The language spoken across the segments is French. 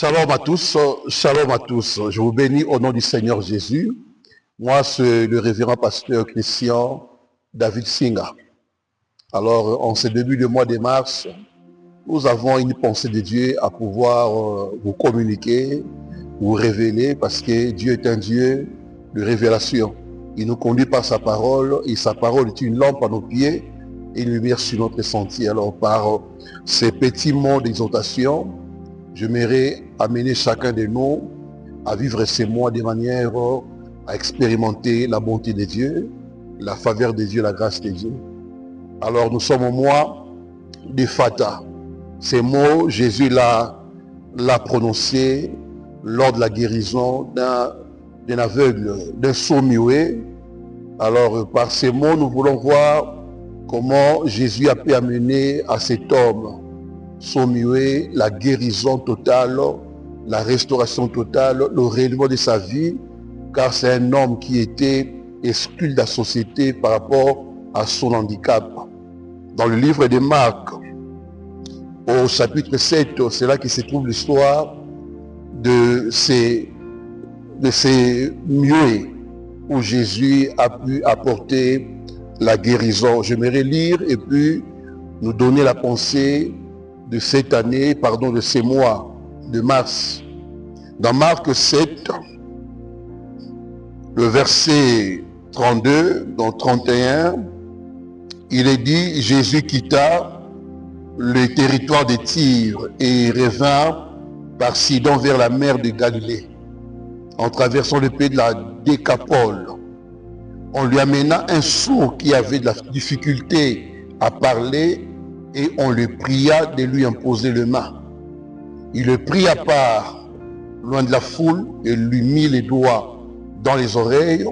Shalom à tous, shalom à tous. Je vous bénis au nom du Seigneur Jésus. Moi, c'est le révérend pasteur Christian David Singa. Alors, en ce début de mois de mars, nous avons une pensée de Dieu à pouvoir vous communiquer, vous révéler, parce que Dieu est un Dieu de révélation. Il nous conduit par sa parole, et sa parole est une lampe à nos pieds et une lumière sur notre sentier. Alors, par ces petits mots d'exhortation, j'aimerais amener chacun de nous à vivre ces mois de manière à expérimenter la bonté de Dieu, la faveur de Dieu, la grâce de Dieu. Alors nous sommes au mois de Fata. Ces mots, Jésus l'a prononcé lors de la guérison d'un aveugle, d'un sourd-muet. Alors par ces mots, nous voulons voir comment Jésus a pu amener à cet homme sourd-muet la guérison totale, la restauration totale, le règlement de sa vie, car c'est un homme qui était exclu de la société par rapport à son handicap. Dans le livre de Marc, au chapitre 7, c'est là que se trouve l'histoire de ces muets où Jésus a pu apporter la guérison. J'aimerais lire et puis nous donner la pensée de cette année, de ces mois de mars. Dans Marc 7, le verset 32, dans 31, il est dit, Jésus quitta le territoire de Tyr et revint par Sidon vers la mer de Galilée. En traversant le pays de la Décapole, on lui amena un sourd qui avait de la difficulté à parler et on le pria de lui imposer les mains. Il le prit à part, loin de la foule, et lui mit les doigts dans les oreilles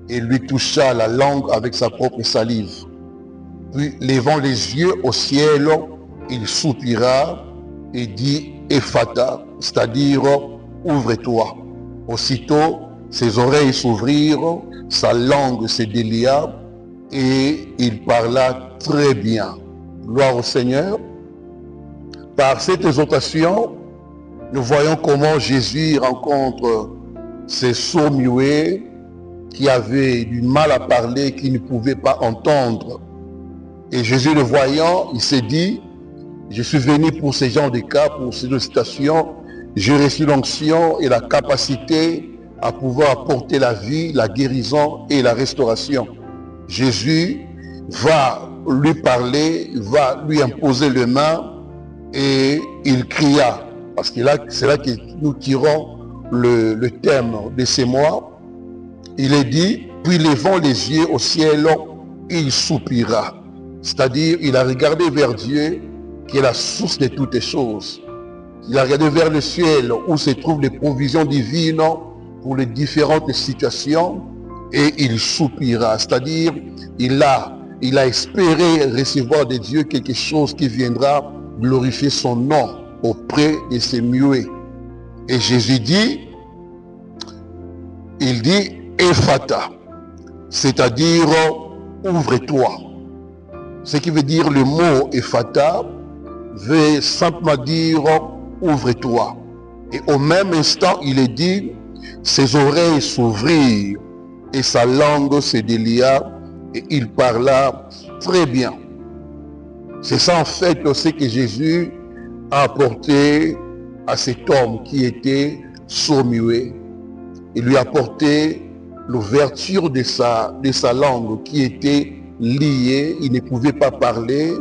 et lui toucha la langue avec sa propre salive. Puis, levant les yeux au ciel, il soupira et dit « Ephata », c'est-à-dire « Ouvre-toi ». Aussitôt, ses oreilles s'ouvrirent, sa langue se délia et il parla très bien. Gloire au Seigneur. Par cette exhortation, nous voyons comment Jésus rencontre ces sourds-muets qui avaient du mal à parler, qui ne pouvaient pas entendre. Et Jésus, le voyant, il s'est dit, je suis venu pour ces gens de cas, pour ces situations, j'ai reçu l'onction et la capacité à pouvoir apporter la vie, la guérison et la restauration. Jésus va lui parler, va lui imposer les mains et il cria. Parce que là, c'est là que nous tirons le thème de ces mois. Il est dit, puis levant les yeux au ciel, il soupira. C'est-à-dire, il a regardé vers Dieu, qui est la source de toutes choses. Il a regardé vers le ciel, où se trouvent les provisions divines pour les différentes situations, et il soupira. C'est-à-dire, il a espéré recevoir de Dieu quelque chose qui viendra glorifier son nom auprès de ces muets. Et Jésus dit, il dit Ephata, c'est-à-dire ouvre-toi. Ce qui veut dire le mot Ephata veut simplement dire ouvre-toi. Et au même instant, il est dit, ses oreilles s'ouvrirent et sa langue se délia et il parla très bien. C'est ça en fait ce que Jésus a apporté à cet homme qui était sourd-muet. Il lui a apporté l'ouverture de sa langue qui était liée, il ne pouvait pas parler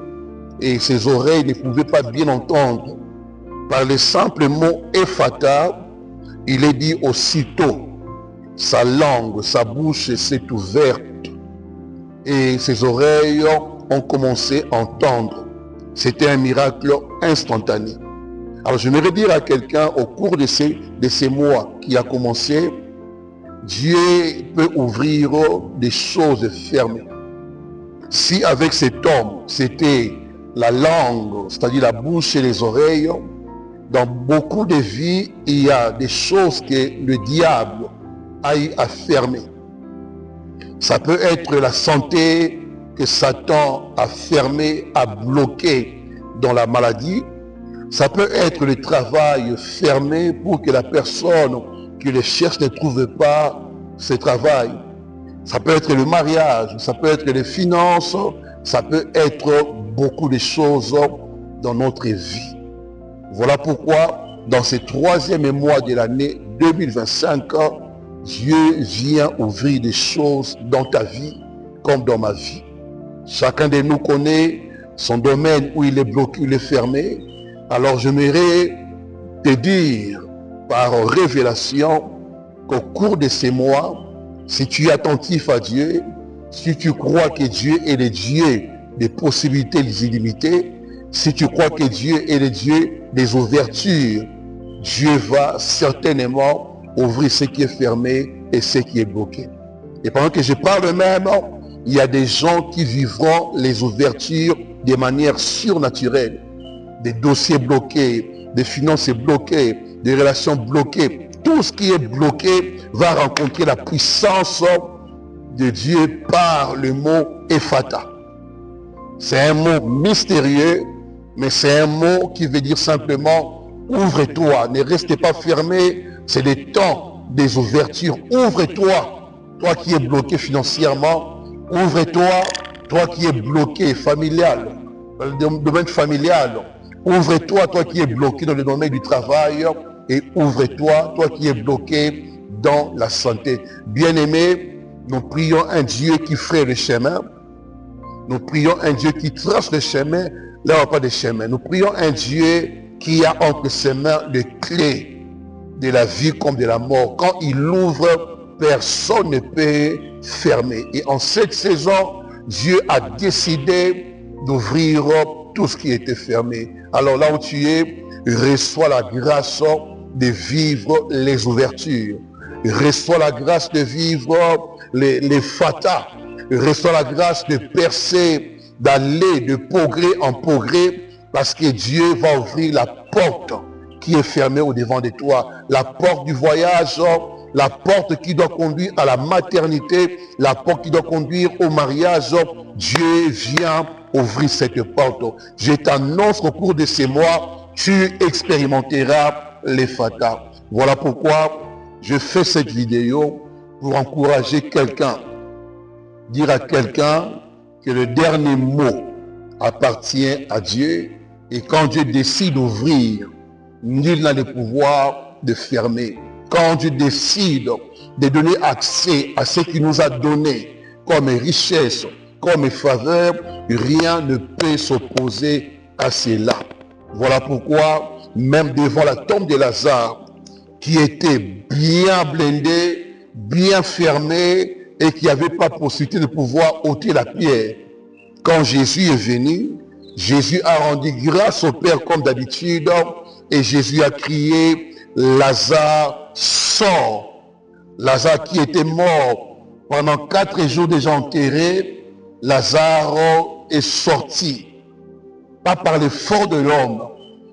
et ses oreilles ne pouvaient pas bien entendre. Par le simple mot Ephata, il est dit aussitôt, sa langue, sa bouche s'est ouverte et ses oreilles ont commencé à entendre. C'était un miracle instantané. Alors j'aimerais dire à quelqu'un au cours de ces mois qui a commencé, Dieu peut ouvrir des choses fermées. Si avec cet homme, c'était la langue, c'est-à-dire la bouche et les oreilles, dans beaucoup de vies, il y a des choses que le diable a eu à fermer. Ça peut être la santé que Satan a fermé, a bloqué dans la maladie. Ça peut être le travail fermé pour que la personne qui le cherche ne trouve pas ce travail. Ça peut être le mariage, ça peut être les finances, ça peut être beaucoup de choses dans notre vie. Voilà pourquoi, dans ce troisième mois de l'année 2025, Dieu vient ouvrir des choses dans ta vie comme dans ma vie. Chacun de nous connaît son domaine où il est bloqué, où il est fermé. Alors j'aimerais te dire par révélation qu'au cours de ces mois, si tu es attentif à Dieu, si tu crois que Dieu est le Dieu des possibilités illimitées, si tu crois que Dieu est le Dieu des ouvertures, Dieu va certainement ouvrir ce qui est fermé et ce qui est bloqué. Et pendant que je parle même, il y a des gens qui vivront les ouvertures de manière surnaturelle. Des dossiers bloqués, des finances bloquées, des relations bloquées. Tout ce qui est bloqué va rencontrer la puissance de Dieu par le mot Ephata. C'est un mot mystérieux, mais c'est un mot qui veut dire simplement ouvre-toi, ne reste pas fermé, c'est le temps des ouvertures. Ouvre-toi, toi qui es bloqué financièrement, ouvre-toi, toi qui es bloqué familial, dans le domaine familial. Ouvre-toi, toi qui es bloqué dans le domaine du travail, et ouvre-toi, toi qui es bloqué dans la santé. Bien-aimés, nous prions un Dieu qui ferait le chemin. Nous prions un Dieu qui trace le chemin, là où il n'y a pas de chemin. Nous prions un Dieu qui a entre ses mains les clés de la vie comme de la mort. Quand il ouvre, personne ne peut fermer. Et en cette saison, Dieu a décidé d'ouvrir tout ce qui était fermé. Alors là où tu es, reçois la grâce de vivre les ouvertures. Reçois la grâce de vivre les fatas. Reçois la grâce de percer, d'aller de progrès en progrès, parce que Dieu va ouvrir la porte qui est fermée au devant de toi. La porte du voyage, la porte qui doit conduire à la maternité, la porte qui doit conduire au mariage. Dieu vient ouvrir cette porte. Je t'annonce qu'au cours de ces mois, tu expérimenteras les fatas. Voilà pourquoi je fais cette vidéo pour encourager quelqu'un. Dire à quelqu'un que le dernier mot appartient à Dieu et quand Dieu décide d'ouvrir, nul n'a le pouvoir de fermer. Quand Dieu décide de donner accès à ce qu'il nous a donné comme richesse, comme faveur, rien ne peut s'opposer à cela. Voilà pourquoi, même devant la tombe de Lazare, qui était bien blindée, bien fermée, et qui n'avait pas possibilité de pouvoir ôter la pierre. Quand Jésus est venu, Jésus a rendu grâce au Père comme d'habitude, et Jésus a crié, Lazare, sors. Lazare qui était mort pendant 4 jours déjà enterré, Lazare est sorti. Pas par l'effort de l'homme,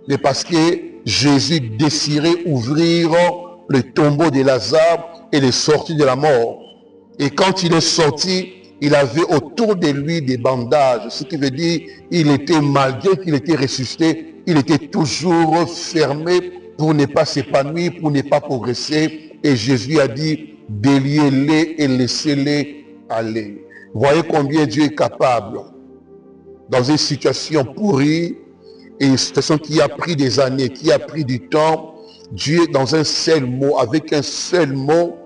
mais parce que Jésus désirait ouvrir le tombeau de Lazare et le sortir de la mort. Et quand il est sorti, il avait autour de lui des bandages. Ce qui veut dire, il était, malgré qu'il était ressuscité, il était toujours fermé pour ne pas s'épanouir, pour ne pas progresser. Et Jésus a dit, déliez-les et laissez-les aller. Voyez combien Dieu est capable, dans une situation pourrie, et une situation qui a pris des années, qui a pris du temps, Dieu, dans un seul mot, avec un seul mot,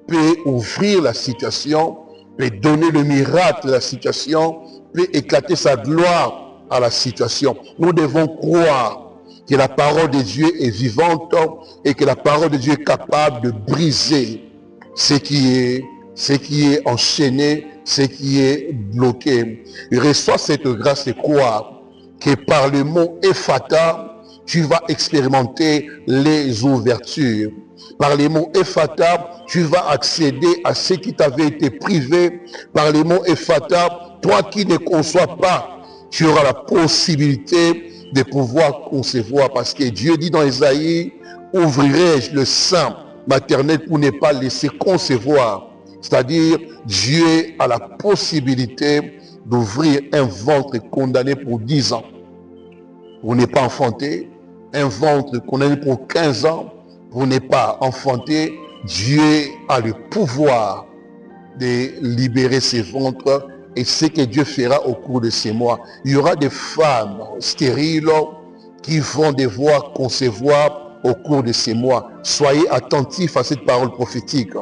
peut ouvrir la situation, peut donner le miracle de la situation, peut éclater sa gloire à la situation. Nous devons croire que la parole de Dieu est vivante et que la parole de Dieu est capable de briser ce qui est enchaîné, ce qui est bloqué. Il reçoit cette grâce de croire que par le mot Ephata, tu vas expérimenter les ouvertures. Par les mots Ephata, tu vas accéder à ce qui t'avait été privé. Par les mots Ephata, toi qui ne conçois pas, tu auras la possibilité de pouvoir concevoir. Parce que Dieu dit dans Ésaïe, ouvrirai-je le sein maternel pour ne pas laisser concevoir. C'est-à-dire, Dieu a la possibilité d'ouvrir un ventre condamné pour 10 ans. Pour ne pas enfanter, un ventre qu'on a eu pour 15 ans, vous n'êtes pas enfanté, Dieu a le pouvoir de libérer ces ventres et ce que Dieu fera au cours de ces mois. Il y aura des femmes stériles qui vont devoir concevoir au cours de ces mois. Soyez attentifs à cette parole prophétique.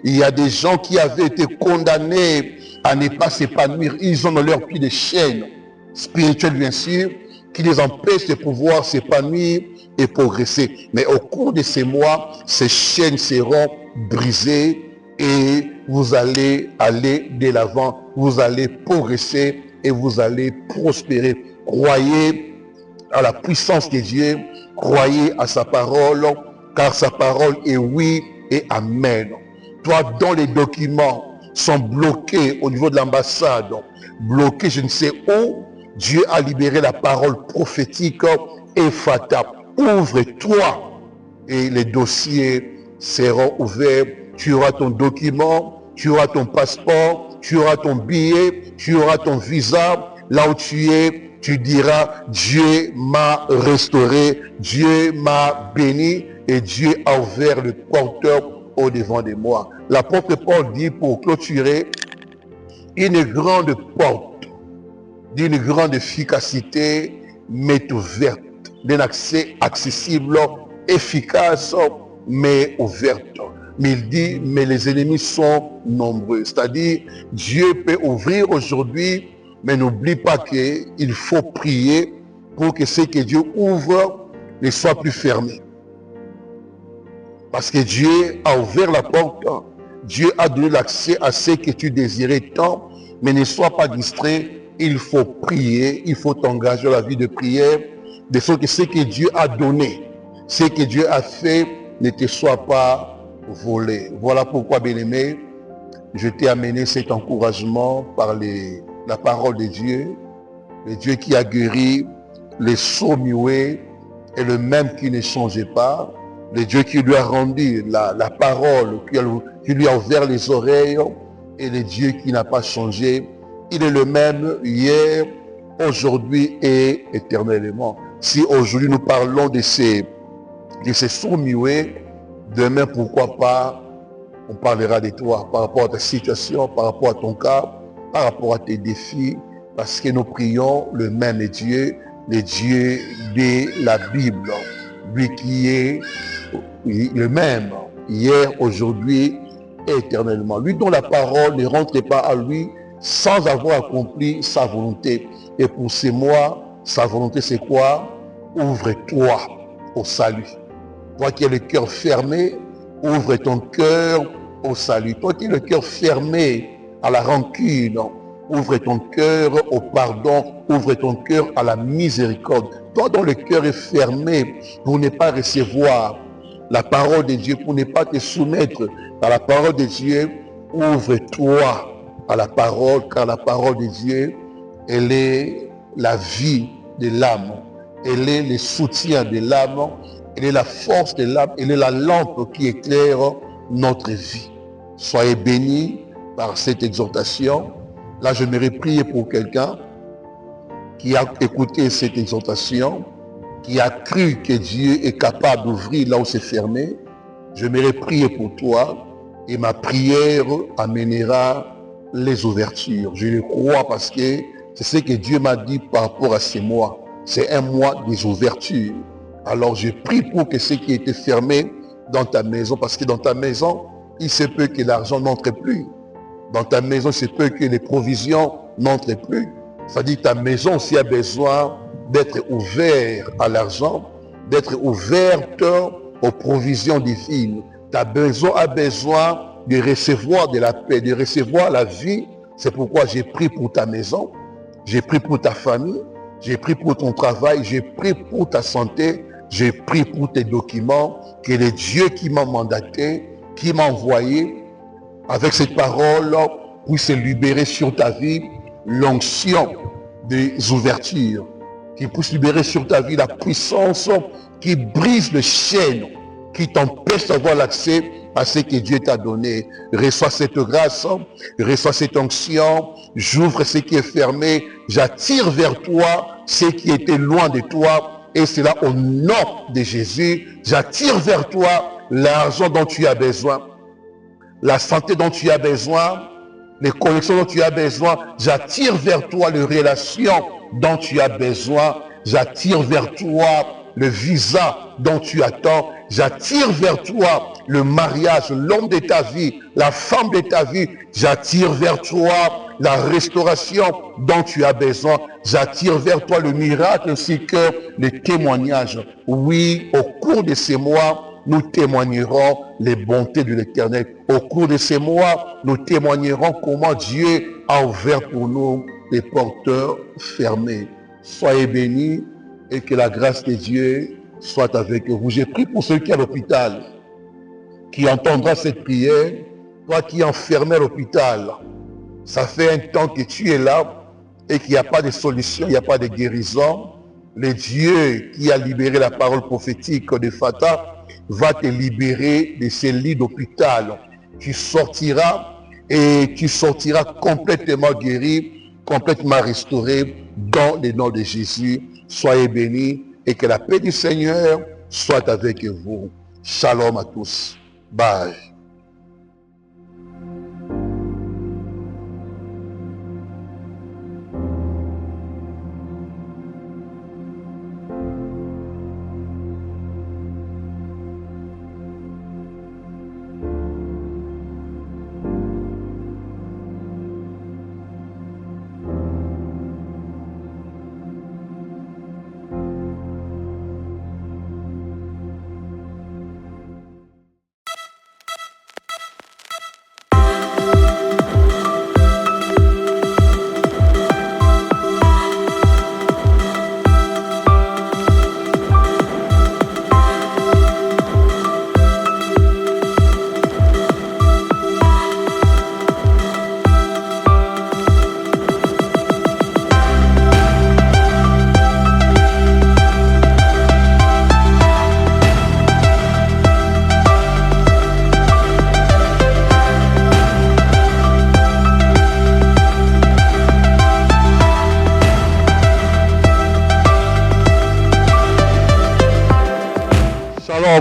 Il y a des gens qui avaient été condamnés à ne pas s'épanouir. Ils ont dans leur pied des chaînes spirituelles, bien sûr, qui les empêchent de pouvoir s'épanouir et progresser. Mais au cours de ces mois, ces chaînes seront brisées et vous allez aller de l'avant, vous allez progresser et vous allez prospérer. Croyez à la puissance de Dieu, croyez à sa parole, car sa parole est oui et amen. Toi, dont les documents sont bloqués au niveau de l'ambassade, bloqués je ne sais où, Dieu a libéré la parole prophétique Ephata. Ouvre-toi et les dossiers seront ouverts. Tu auras ton document, tu auras ton passeport, tu auras ton billet, tu auras ton visa. Là où tu es, tu diras, Dieu m'a restauré, Dieu m'a béni et Dieu a ouvert le porteur au devant de moi. L'apôtre Paul dit pour clôturer, une grande porte d'une grande efficacité m'est ouverte, d'un accès accessible, efficace, mais ouverte. Mais il dit, mais les ennemis sont nombreux. C'est-à-dire, Dieu peut ouvrir aujourd'hui, mais n'oublie pas qu'il faut prier pour que ce que Dieu ouvre ne soit plus fermé. Parce que Dieu a ouvert la porte, Dieu a donné l'accès à ce que tu désirais tant, mais ne sois pas distrait. Il faut prier, il faut t'engager dans la vie de prière, de sorte que ce que Dieu a donné, ce que Dieu a fait, ne te soit pas volé. Voilà pourquoi, bien-aimé, je t'ai amené cet encouragement par la parole de Dieu, le Dieu qui a guéri les sourds-muets est le même qui ne changeait pas, le Dieu qui lui a rendu la parole, qui lui a ouvert les oreilles, et le Dieu qui n'a pas changé. Il est le même hier, aujourd'hui et éternellement. Si aujourd'hui nous parlons de ces sourds-muets, demain, pourquoi pas, on parlera de toi par rapport à ta situation, par rapport à ton cas, par rapport à tes défis, parce que nous prions le même Dieu, le Dieu de la Bible, lui qui est le même, hier, aujourd'hui et éternellement. Lui dont la parole ne rentre pas à lui sans avoir accompli sa volonté. Et pour ces mois, sa volonté c'est quoi? Ouvre-toi au salut. Toi qui as le cœur fermé, ouvre ton cœur au salut. Toi qui as le cœur fermé à la rancune, ouvre ton cœur au pardon, ouvre ton cœur à la miséricorde. Toi dont le cœur est fermé pour ne pas recevoir la parole de Dieu, pour ne pas te soumettre à la parole de Dieu, ouvre-toi à la parole, car la parole de Dieu, elle est la vie de l'âme, elle est le soutien de l'âme, elle est la force de l'âme, elle est la lampe qui éclaire notre vie. Soyez bénis par cette exhortation. Là, j'aimerais prier pour quelqu'un qui a écouté cette exhortation, qui a cru que Dieu est capable d'ouvrir là où c'est fermé. J'aimerais prier pour toi et ma prière amènera les ouvertures. Je le crois parce que c'est ce que Dieu m'a dit par rapport à ces mois. C'est un mois des ouvertures. Alors je prie pour que ce qui était fermé dans ta maison, parce que dans ta maison, il se peut que l'argent n'entre plus. Dans ta maison, il se peut que les provisions n'entrent plus. C'est-à-dire que ta maison aussi a besoin d'être ouverte à l'argent, d'être ouverte aux provisions divines. Ta maison a besoin de recevoir de la paix, de recevoir la vie. C'est pourquoi j'ai prié pour ta maison, j'ai prié pour ta famille, j'ai prié pour ton travail, j'ai prié pour ta santé, j'ai prié pour tes documents, que le Dieu qui m'a mandaté, qui m'a envoyé, avec cette parole, puisse libérer sur ta vie l'onction des ouvertures, qui puisse libérer sur ta vie la puissance qui brise les chaînes, qui t'empêche d'avoir l'accès à ce que Dieu t'a donné. Reçois cette grâce, reçois cette onction, j'ouvre ce qui est fermé, j'attire vers toi ce qui était loin de toi, Et c'est là, au nom de Jésus, j'attire vers toi l'argent dont tu as besoin, la santé dont tu as besoin, les connexions dont tu as besoin. J'attire vers toi les relations dont tu as besoin. J'attire vers toi le visa dont tu attends. J'attire vers toi le mariage, l'homme de ta vie, la femme de ta vie. J'attire vers toi la restauration dont tu as besoin. J'attire vers toi le miracle ainsi que les témoignages. Oui, au cours de ces mois, nous témoignerons les bontés de l'Éternel. Au cours de ces mois, nous témoignerons comment Dieu a ouvert pour nous les porteurs fermés. Soyez bénis et que la grâce de Dieu soit avec vous. J'ai prié pour celui qui est à l'hôpital, qui entendra cette prière. Toi qui es enfermé à l'hôpital, ça fait un temps que tu es là et qu'il n'y a pas de solution, il n'y a pas de guérison. Le Dieu qui a libéré la parole prophétique de Fata va te libérer de ces lits d'hôpital. Tu sortiras et tu sortiras complètement guéri, complètement restauré dans le nom de Jésus. Soyez bénis et que la paix du Seigneur soit avec vous. Shalom à tous. Bye.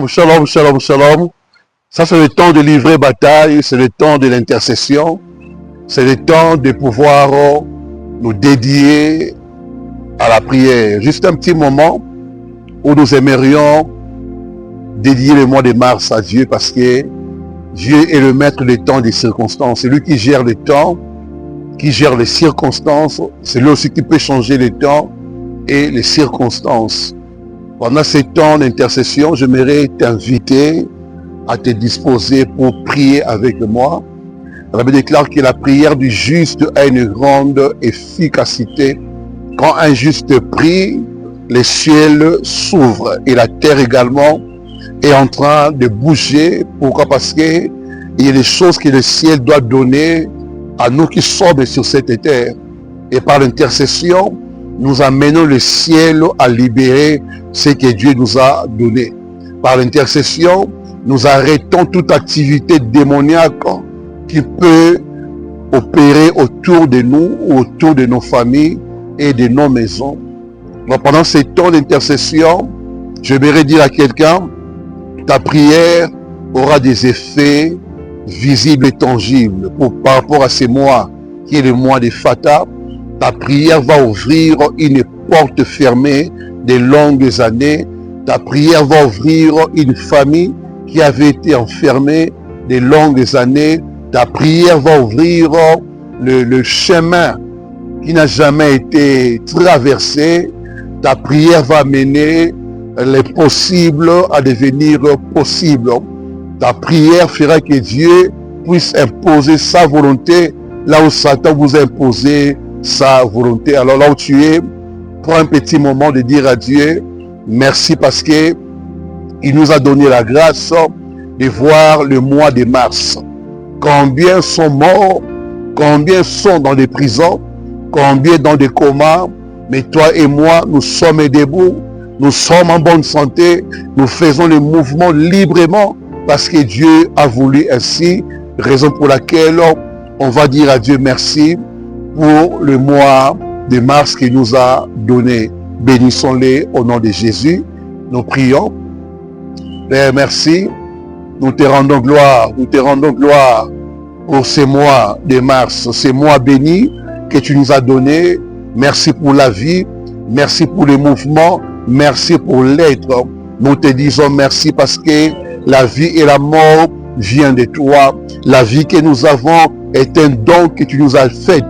Shalom, shalom, shalom. Ça, c'est le temps de livrer bataille, c'est le temps de l'intercession, c'est le temps de pouvoir nous dédier à la prière. Juste un petit moment où nous aimerions dédier le mois de mars à Dieu parce que Dieu est le maître des temps et des circonstances. C'est lui qui gère le temps, qui gère les circonstances. C'est lui aussi qui peut changer le temps et les circonstances. Pendant ces temps d'intercession, j'aimerais t'inviter à te disposer pour prier avec moi. La Bible déclare que la prière du juste a une grande efficacité. Quand un juste prie, les cieux s'ouvrent et la terre également est en train de bouger. Pourquoi? Parce qu'il y a des choses que le ciel doit donner à nous qui sommes sur cette terre. Et par l'intercession, nous amenons le ciel à libérer ce que Dieu nous a donné. Par l'intercession, nous arrêtons toute activité démoniaque qui peut opérer autour de nous, autour de nos familles et de nos maisons. Donc, pendant ces temps d'intercession, je vais dire à quelqu'un, ta prière aura des effets visibles et tangibles par rapport à ces mois qui est le mois de Fata. Ta prière va ouvrir une porte fermée de longues années. Ta prière va ouvrir une famille qui avait été enfermée de longues années. Ta prière va ouvrir le chemin qui n'a jamais été traversé. Ta prière va mener les possibles à devenir possibles. Ta prière fera que Dieu puisse imposer sa volonté là où Satan vous a imposé sa volonté. Alors là où tu es, prends un petit moment de dire à Dieu merci parce que il nous a donné la grâce de voir le mois de mars. Combien sont morts, combien sont dans des prisons, combien dans des comas, mais toi et moi, nous sommes debout, nous sommes en bonne santé, nous faisons le mouvement librement parce que Dieu a voulu ainsi, raison pour laquelle on va dire à Dieu merci pour le mois de mars qu'il nous a donné. Bénissons-les au nom de Jésus. Nous prions. Père, merci. Nous te rendons gloire. Nous te rendons gloire pour ces mois de mars, ces mois bénis que tu nous as donnés. Merci pour la vie. Merci pour le mouvement. Merci pour l'être. Nous te disons merci parce que la vie et la mort viennent de toi. La vie que nous avons est un don que tu nous as fait.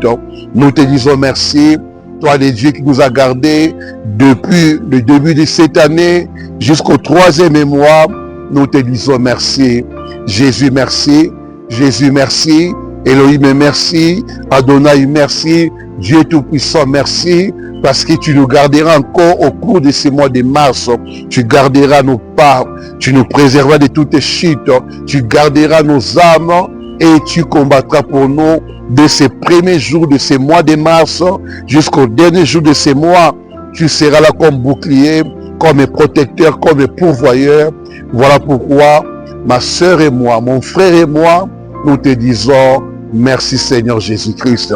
Nous te disons merci. Toi, le Dieu qui nous a gardés depuis le début de cette année jusqu'au 3e mois, nous te disons merci. Jésus, merci. Jésus, merci. Elohim, merci. Adonai, merci. Dieu Tout-Puissant, merci. Parce que tu nous garderas encore au cours de ces mois de mars. Tu garderas nos pas. Tu nous préserveras de toutes chutes. Tu garderas nos âmes et tu combattras pour nous de ces premiers jours de ces mois de mars jusqu'au dernier jour de ces mois. Tu seras là comme bouclier, comme protecteur, comme pourvoyeur. Voilà pourquoi ma sœur et moi, mon frère et moi, nous te disons merci Seigneur Jésus-Christ.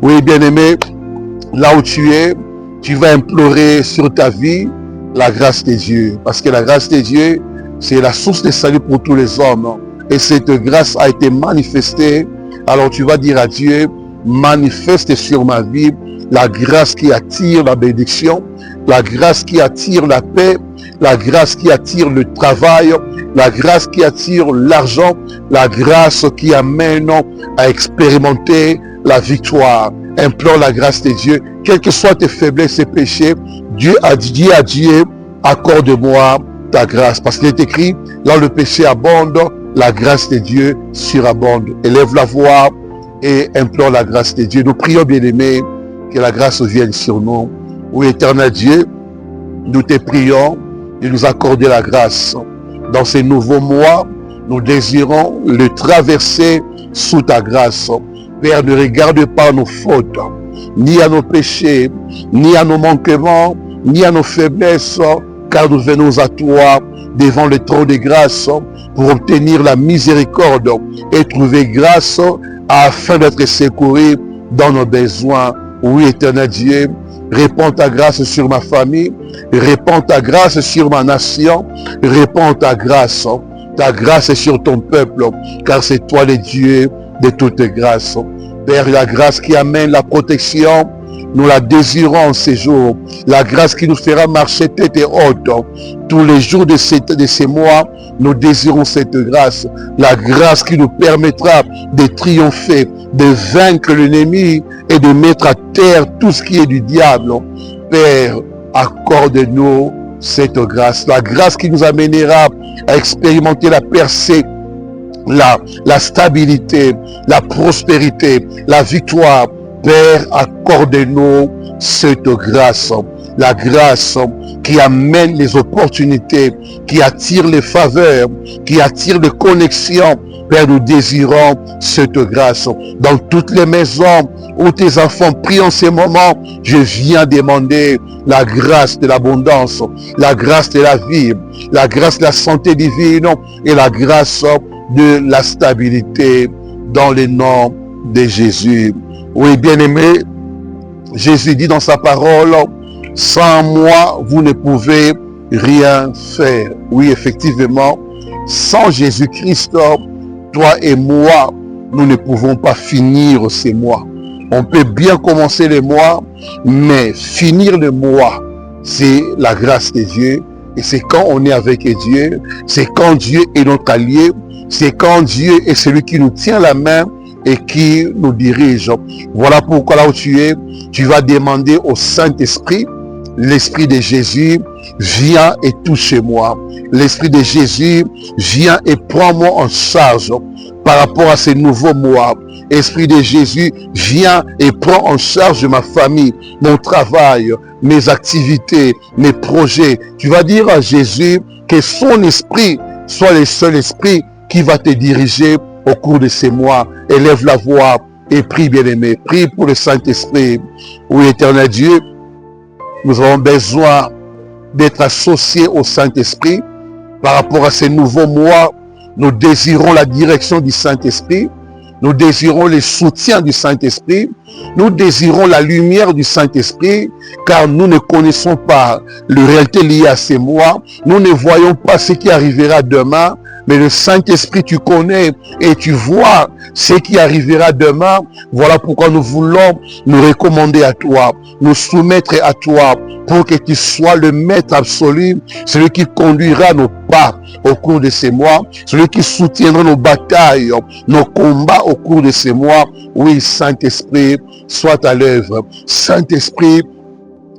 Oui, bien-aimé, là où tu es, tu vas implorer sur ta vie la grâce de Dieu. Parce que la grâce de Dieu, c'est la source de salut pour tous les hommes. Et cette grâce a été manifestée. Alors tu vas dire à Dieu, manifeste sur ma vie la grâce qui attire la bénédiction, la grâce qui attire la paix, la grâce qui attire le travail, la grâce qui attire l'argent, la grâce qui amène à expérimenter la victoire. Implore la grâce de Dieu, quelles que soient tes faiblesses et péchés. Dieu a dit à Dieu, accorde-moi ta grâce. Parce qu'il est écrit, là le péché abonde, la grâce de Dieu surabonde. Élève la voix et implore la grâce de Dieu. Nous prions, bien-aimés, que la grâce vienne sur nous. Oui, éternel Dieu, nous te prions de nous accorder la grâce. Dans ces nouveaux mois, nous désirons le traverser sous ta grâce. Père, ne regarde pas nos fautes, ni à nos péchés, ni à nos manquements, ni à nos faiblesses, car nous venons à toi devant le trône de grâce pour obtenir la miséricorde et trouver grâce afin d'être secourus dans nos besoins. Oui, éternel Dieu, répands ta grâce sur ma famille, répands ta grâce sur ma nation, répands ta grâce est sur ton peuple, car c'est toi le Dieu de toute grâce. Père, la grâce qui amène la protection, nous la désirons en ces jours. La grâce qui nous fera marcher tête et haute. Tous les jours de ces mois, nous désirons cette grâce. La grâce qui nous permettra de triompher, de vaincre l'ennemi et de mettre à terre tout ce qui est du diable. Père, accorde-nous cette grâce. La grâce qui nous amènera à expérimenter la percée, la stabilité, la prospérité, la victoire. Père, accorde-nous cette grâce. La grâce qui amène les opportunités, qui attire les faveurs, qui attire les connexions. Père, nous désirons cette grâce. Dans toutes les maisons où tes enfants prient en ces moments, je viens demander la grâce de l'abondance, la grâce de la vie, la grâce de la santé divine et la grâce de la stabilité dans le nom de Jésus. Oui, bien-aimé, Jésus dit dans sa parole, sans moi, vous ne pouvez rien faire. Oui, effectivement, sans Jésus-Christ, toi et moi, nous ne pouvons pas finir ces mois. On peut bien commencer les mois, mais finir le mois, c'est la grâce de Dieu. Et c'est quand on est avec Dieu, c'est quand Dieu est notre allié, c'est quand Dieu est celui qui nous tient la main et qui nous dirige. Voilà pourquoi là où tu es, tu vas demander au Saint-Esprit, l'Esprit de Jésus, viens et touche-moi. L'Esprit de Jésus, viens et prends-moi en charge par rapport à ces nouveaux mois. Esprit de Jésus, viens et prends en charge ma famille, mon travail, mes activités, mes projets. Tu vas dire à Jésus que son esprit soit le seul esprit qui va te diriger au cours de ces mois. Élève la voix et prie, bien-aimé. Prie pour le Saint-Esprit. Oui, éternel Dieu, nous avons besoin d'être associés au Saint-Esprit par rapport à ces nouveaux mois. Nous désirons la direction du Saint-Esprit. Nous désirons le soutien du Saint-Esprit. Nous désirons la lumière du Saint-Esprit, car nous ne connaissons pas la réalité liée à ces mois. Nous ne voyons pas ce qui arrivera demain. Mais le Saint-Esprit, tu connais et tu vois ce qui arrivera demain. Voilà pourquoi nous voulons nous recommander à toi, nous soumettre à toi, pour que tu sois le maître absolu, celui qui conduira nos pas au cours de ces mois, celui qui soutiendra nos batailles, nos combats au cours de ces mois. Oui, Saint-Esprit, sois à l'œuvre. Saint-Esprit,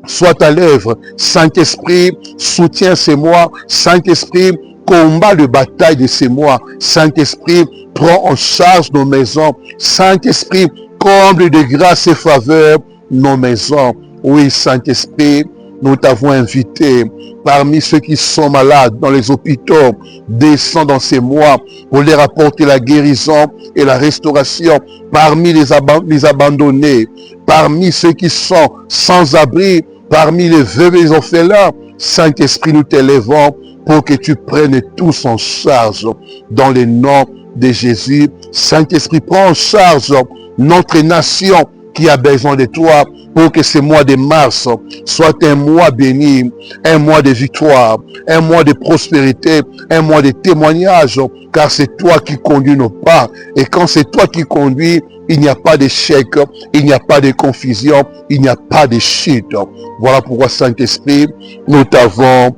sois à l'œuvre. Saint-Esprit, soutiens ces mois. Saint-Esprit, combat le bataille de ces mois. Saint-Esprit, prends en charge nos maisons. Saint-Esprit, comble de grâce et faveur nos maisons. Oui, Saint-Esprit, nous t'avons invité parmi ceux qui sont malades dans les hôpitaux. Descends dans ces mois pour leur apporter la guérison et la restauration. Parmi les abandonnés, parmi ceux qui sont sans abri, parmi les veuves et les orphelins, Saint-Esprit, nous t'élèvons pour que tu prennes tous en charge dans le nom de Jésus. Saint-Esprit, prends en charge notre nation qui a besoin de toi pour que ce mois de mars soit un mois béni, un mois de victoire, un mois de prospérité, un mois de témoignage, car c'est toi qui conduis nos pas. Et quand c'est toi qui conduis, il n'y a pas d'échec, il n'y a pas de confusion, il n'y a pas de chute. Voilà pourquoi, Saint-Esprit, nous t'avons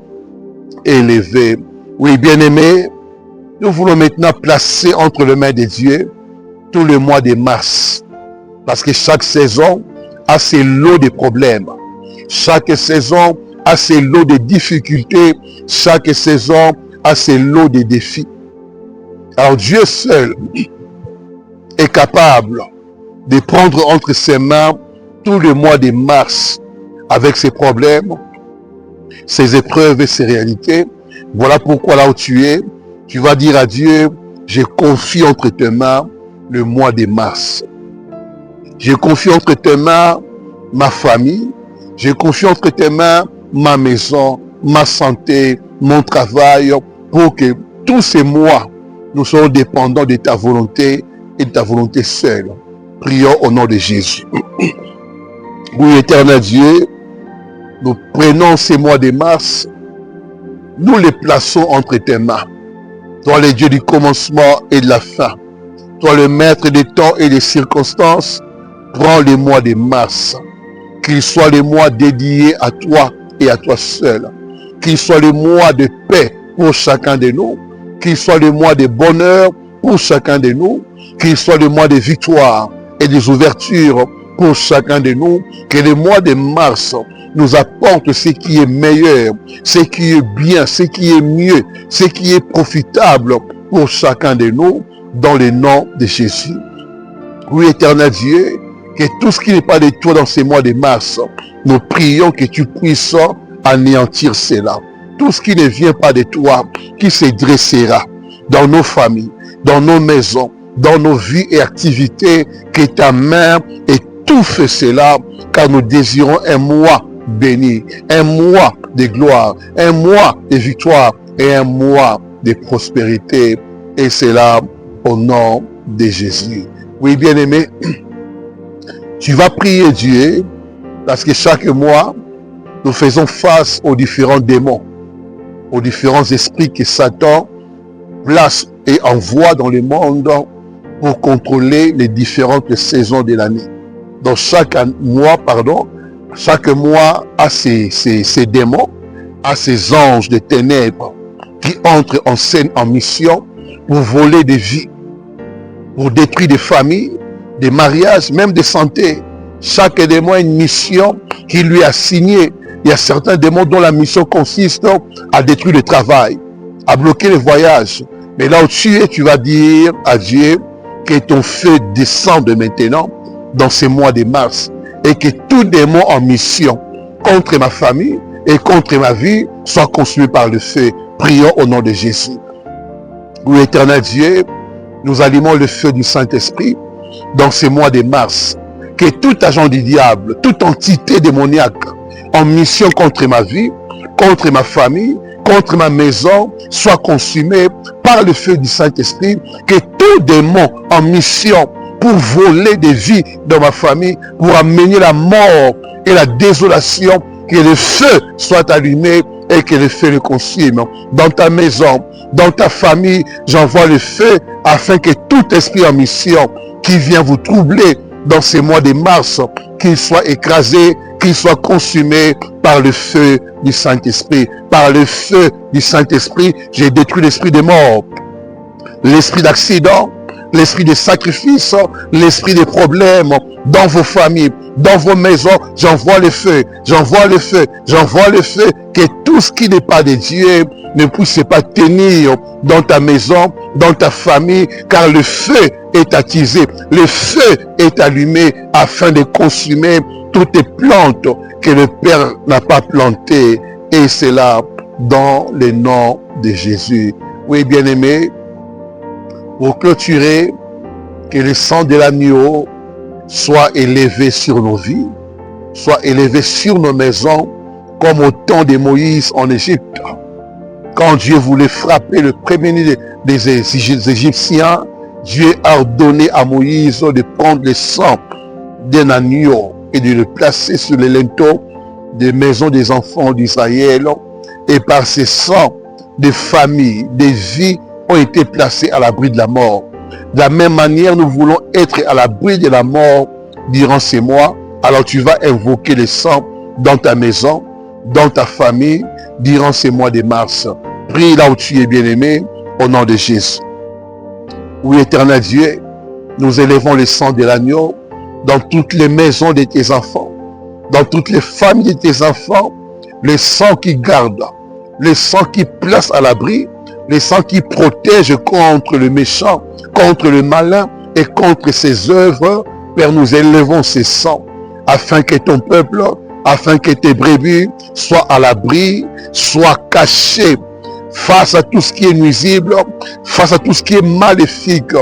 élevé. Oui, bien-aimés, nous voulons maintenant placer entre les mains de Dieu tout le mois de mars. Parce que chaque saison a ses lots de problèmes. Chaque saison a ses lots de difficultés. Chaque saison a ses lots de défis. Alors Dieu seul est capable de prendre entre ses mains tout le mois de mars avec ses problèmes, ses épreuves et ses réalités. Voilà pourquoi là où tu es, tu vas dire à Dieu, je confie entre tes mains le mois de mars. Je confie entre tes mains ma famille. Je confie entre tes mains ma maison, ma santé, mon travail, pour que tous ces mois, nous soyons dépendants de ta volonté et de ta volonté seule. Prions au nom de Jésus. Oui, éternel Dieu, nous prenons ces mois de mars, nous les plaçons entre tes mains. Toi, le Dieu du commencement et de la fin. Toi, le maître des temps et des circonstances, prends les mois de mars, qu'ils soient les mois dédiés à toi et à toi seul, qu'ils soient les mois de paix pour chacun de nous, qu'ils soient les mois de bonheur pour chacun de nous, qu'ils soient les mois de victoire et des ouvertures pour chacun de nous, que les mois de mars nous apportent ce qui est meilleur, ce qui est bien, ce qui est mieux, ce qui est profitable pour chacun de nous, dans le nom de Jésus. Oui, éternel Dieu, que tout ce qui n'est pas de toi dans ces mois de mars, nous prions que tu puisses anéantir cela. Tout ce qui ne vient pas de toi, qui se dressera dans nos familles, dans nos maisons, dans nos vies et activités, que ta main étouffe cela, car nous désirons un mois béni, un mois de gloire, un mois de victoire et un mois de prospérité. Et c'est là au nom de Jésus. Oui, bien-aimé, tu vas prier Dieu, parce que chaque mois, nous faisons face aux différents démons, aux différents esprits que Satan place et envoie dans le monde pour contrôler les différentes saisons de l'année. Dans chaque mois, chaque mois a ses démons, a ses anges de ténèbres qui entrent en scène en mission pour voler des vies, pour détruire des familles, des mariages, même des santé. Chaque démon a une mission qui lui a signée. Il y a certains démons dont la mission consiste à détruire le travail, à bloquer les voyages. Mais là où tu es, tu vas dire à Dieu que ton feu descende maintenant dans ces mois de mars et que tout démon en mission contre ma famille et contre ma vie soit consumé par le feu. Prions au nom de Jésus. Oui, éternel Dieu, nous allumons le feu du Saint-Esprit dans ces mois de mars. Que tout agent du diable, toute entité démoniaque en mission contre ma vie, contre ma famille, contre ma maison, soit consumé par le feu du Saint-Esprit. Que tout démon en mission pour voler des vies dans ma famille, pour amener la mort et la désolation, que le feu soit allumé et que le feu le consume. Dans ta maison, dans ta famille, j'envoie le feu afin que tout esprit en mission qui vient vous troubler dans ces mois de mars, qu'il soit écrasé, qu'il soit consumé par le feu du Saint-Esprit. Par le feu du Saint-Esprit, j'ai détruit l'esprit de mort, l'esprit d'accident, l'esprit de sacrifice, l'esprit des problèmes dans vos familles, dans vos maisons. J'envoie le feu, j'envoie le feu, j'envoie le feu, que tout ce qui n'est pas de Dieu ne puisse pas tenir dans ta maison, dans ta famille, car le feu est attisé, le feu est allumé afin de consumer toutes les plantes que le Père n'a pas plantées, et c'est là dans le nom de Jésus. Oui, bien-aimés, pour clôturer, que le sang de l'agneau soit élevé sur nos vies, soit élevé sur nos maisons, comme au temps de Moïse en Égypte. Quand Dieu voulait frapper le premier des Égyptiens, Dieu a ordonné à Moïse de prendre le sang d'un agneau et de le placer sur les linteaux des maisons des enfants d'Israël. Et par ce sang, des familles, des vies ont été placées à l'abri de la mort. De la même manière, nous voulons être à l'abri de la mort durant ces mois. Alors tu vas invoquer le sang dans ta maison, dans ta famille, durant ces mois de mars. Prie là où tu es, bien-aimé, au nom de Jésus. Oui, éternel Dieu, nous élevons le sang de l'agneau dans toutes les maisons de tes enfants, dans toutes les familles de tes enfants, le sang qui garde, le sang qui place à l'abri, le sang qui protège contre le méchant, contre le malin et contre ses œuvres. Père, nous élevons ces sangs afin que ton peuple, afin que tes brebis soient à l'abri, soient cachés face à tout ce qui est nuisible, face à tout ce qui est maléfique,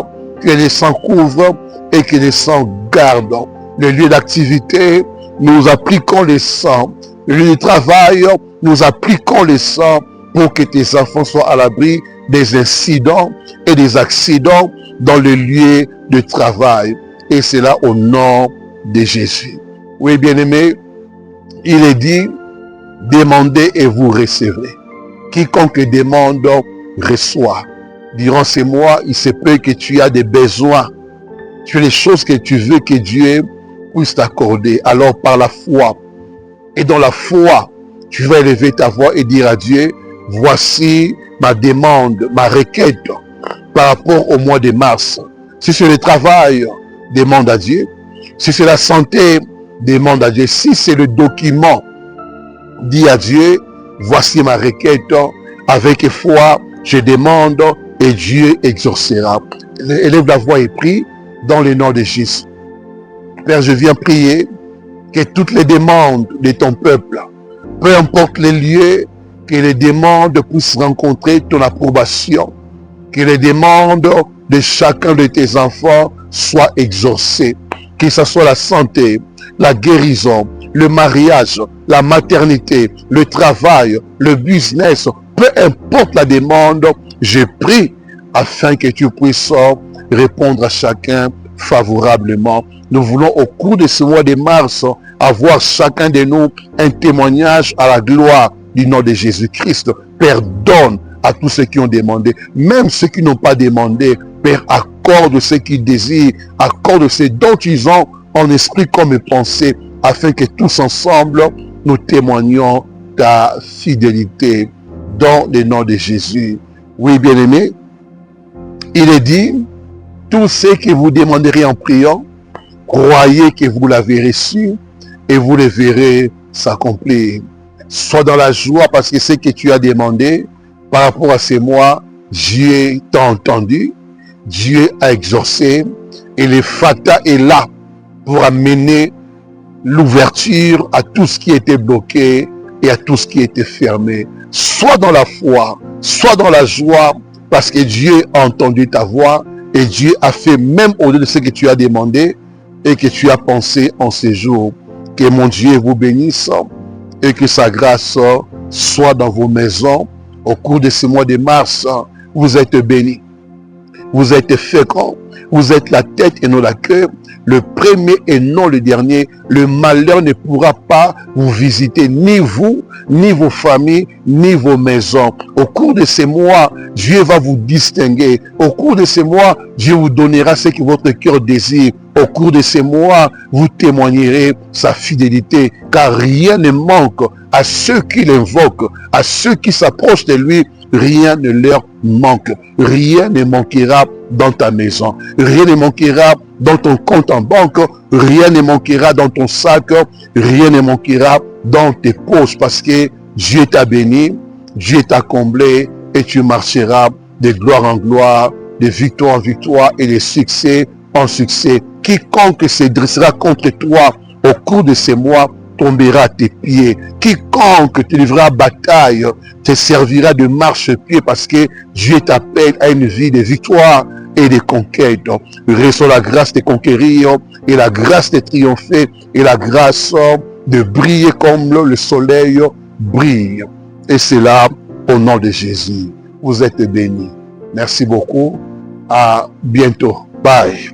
que les sangs couvrent et que les sangs gardent. Le lieu d'activité, nous appliquons les sangs. Le lieu de travail, nous appliquons les sangs pour que tes enfants soient à l'abri des incidents et des accidents dans le lieu de travail. Et c'est là au nom de Jésus. Oui, bien-aimés, il est dit, demandez et vous recevrez. Quiconque demande, reçoit. Durant ces mois, il se peut que tu as des besoins. Tu as les choses que tu veux que Dieu puisse t'accorder. Alors par la foi, et dans la foi, tu vas élever ta voix et dire à Dieu, voici ma demande, ma requête par rapport au mois de mars. Si c'est le travail, demande à Dieu. Si c'est la santé, demande à Dieu. Si c'est le document, dis à Dieu, voici ma requête, avec foi, je demande et Dieu exaucera. Élève la voix et prie dans le nom de Jésus. Père, je viens prier que toutes les demandes de ton peuple, peu importe les lieux, que les demandes puissent rencontrer ton approbation, que les demandes de chacun de tes enfants soient exaucées, que ce soit la santé, la guérison, le mariage, la maternité, le travail, le business, peu importe la demande, je prie afin que tu puisses répondre à chacun favorablement. Nous voulons au cours de ce mois de mars avoir chacun de nous un témoignage à la gloire du nom de Jésus-Christ. Père, donne à tous ceux qui ont demandé, même ceux qui n'ont pas demandé. Père, accorde ce qu'ils désirent, accorde ce dont ils ont en esprit comme pensée, afin que tous ensemble, nous témoignions ta fidélité dans le nom de Jésus. Oui, bien-aimés, il est dit, tout ce que vous demanderez en priant, croyez que vous l'avez reçu et vous le verrez s'accomplir. Sois dans la joie parce que ce que tu as demandé par rapport à ces mois, Dieu t'a entendu, Dieu a exaucé et le Fata est là pour amener l'ouverture à tout ce qui était bloqué et à tout ce qui était fermé. Sois dans la foi, sois dans la joie parce que Dieu a entendu ta voix et Dieu a fait même au-delà de ce que tu as demandé et que tu as pensé en ces jours. Que mon Dieu vous bénisse et que sa grâce soit dans vos maisons. Au cours de ce mois de mars, vous êtes bénis, vous êtes féconds, Vous êtes la tête et non la queue, le premier et non le dernier. Le malheur ne pourra pas vous visiter, ni vous, ni vos familles, ni vos maisons. Au cours de ces mois, Dieu va vous distinguer. Au cours de ces mois, Dieu vous donnera ce que votre cœur désire. Au cours de ces mois, vous témoignerez sa fidélité, car rien ne manque à ceux qui l'invoquent, à ceux qui s'approchent de lui. Rien ne leur manque. Rien ne manquera dans ta maison. Rien ne manquera dans ton compte en banque. Rien ne manquera dans ton sac. Rien ne manquera dans tes poches, parce que Dieu t'a béni, Dieu t'a comblé, et tu marcheras de gloire en gloire, de victoire en victoire et de succès en succès. Quiconque se dressera contre toi au cours de ces mois tombera à tes pieds. Quiconque te livrera bataille te servira de marche-pied, parce que Dieu t'appelle à une vie de victoire et de conquête. Reçois la grâce de conquérir et la grâce de triompher et la grâce de briller comme le soleil brille. Et c'est là, au nom de Jésus. Vous êtes bénis. Merci beaucoup. À bientôt. Bye.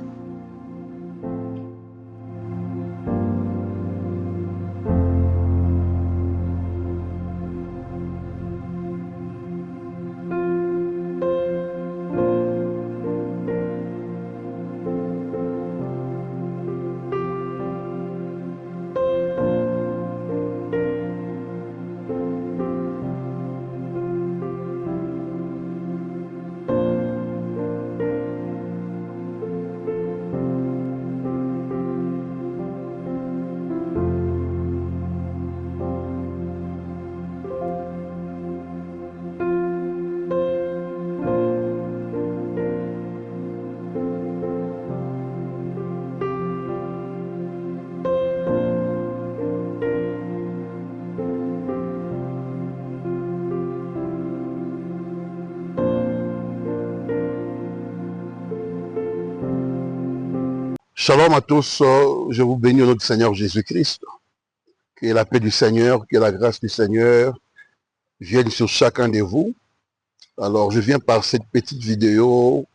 Shalom à tous, je vous bénis au nom du Seigneur Jésus-Christ. Que la paix du Seigneur, que la grâce du Seigneur vienne sur chacun de vous. Alors, je viens par cette petite vidéo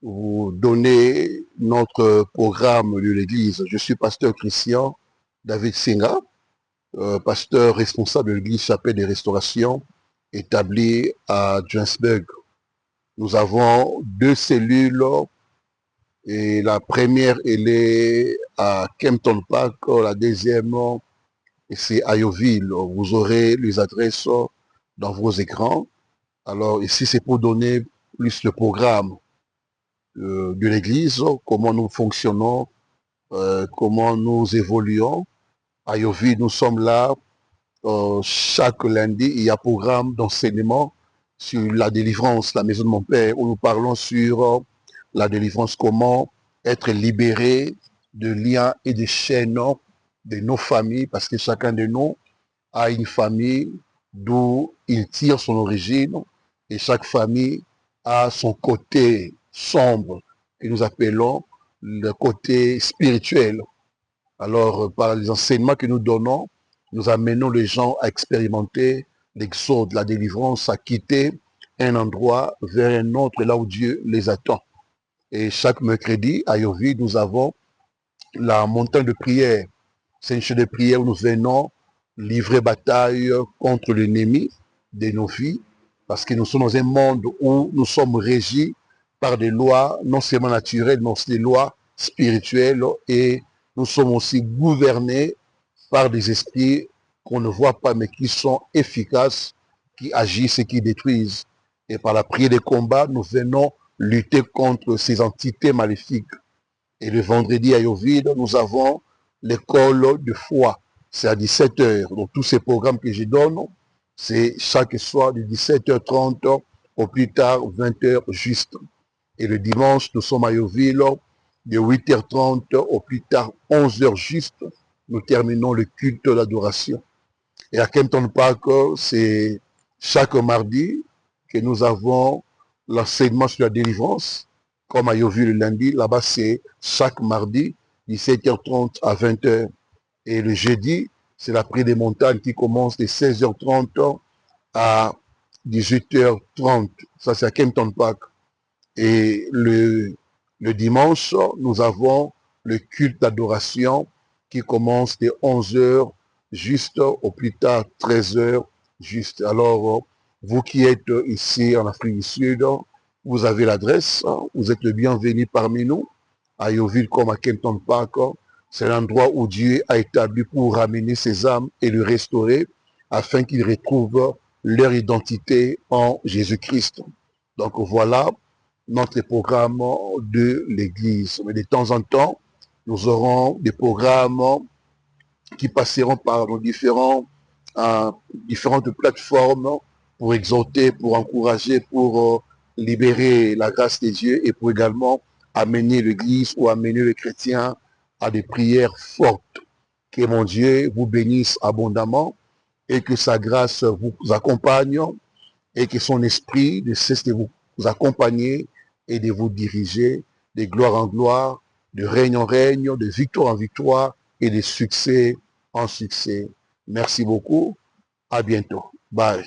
vous donner notre programme de l'Église. Je suis pasteur Christian David Singa, pasteur responsable de l'Église Chapelle des Restaurations, établie à Johannesburg. Nous avons 2 cellules. Et la première, elle est à Kempton Park, la deuxième, c'est à Yeoville. Vous aurez les adresses dans vos écrans. Alors ici, c'est pour donner plus le programme de l'Église, comment nous fonctionnons, comment nous évoluons. À Yeoville, nous sommes là chaque lundi. Il y a un programme d'enseignement sur la délivrance, la maison de mon Père, où nous parlons sur la délivrance, comment être libéré de liens et de chaînes de nos familles, parce que chacun de nous a une famille d'où il tire son origine, et chaque famille a son côté sombre, que nous appelons le côté spirituel. Alors, par les enseignements que nous donnons, nous amenons les gens à expérimenter l'exode, la délivrance, à quitter un endroit vers un autre, là où Dieu les attend. Et chaque mercredi, à Yeoville, nous avons la montagne de prière. C'est une chaîne de prière où nous venons livrer bataille contre l'ennemi de nos vies, parce que nous sommes dans un monde où nous sommes régis par des lois non seulement naturelles, mais aussi des lois spirituelles, et nous sommes aussi gouvernés par des esprits qu'on ne voit pas, mais qui sont efficaces, qui agissent et qui détruisent. Et par la prière des combats, nous venons lutter contre ces entités maléfiques. Et le vendredi à Yeoville, nous avons l'école de foi. C'est à 17h. Donc tous ces programmes que je donne, c'est chaque soir de 17h30 au plus tard 20h juste. Et le dimanche, nous sommes à Yeoville de 8h30 au plus tard 11h juste. Nous terminons le culte de l'adoration. Et à Kempton Park, c'est chaque mardi que nous avons l'enseignement sur la délivrance, comme à Yeoville le lundi. Là-bas, c'est chaque mardi, 17h30 à 20h. Et le jeudi, c'est la prière des montagnes qui commence de 16h30 à 18h30. Ça, c'est à Kempton Park. Et le Le dimanche, nous avons le culte d'adoration qui commence dès 11 heures, juste au plus tard 13 heures, juste. Alors, vous qui êtes ici en Afrique du Sud, vous avez l'adresse, vous êtes le bienvenu parmi nous, à Yeovil comme à Kenton Park. C'est l'endroit où Dieu a établi pour ramener ses âmes et le restaurer afin qu'ils retrouvent leur identité en Jésus-Christ. Donc voilà notre programme de l'Église. Mais de temps en temps, nous aurons des programmes qui passeront par nos différentes plateformes pour exhorter, pour encourager, pour libérer la grâce de Dieu et pour également amener l'Église ou amener les chrétiens à des prières fortes. Que mon Dieu vous bénisse abondamment et que sa grâce vous accompagne et que son esprit ne cesse de vous accompagner et de vous diriger de gloire en gloire, de règne en règne, de victoire en victoire et de succès en succès. Merci beaucoup. À bientôt. Bye.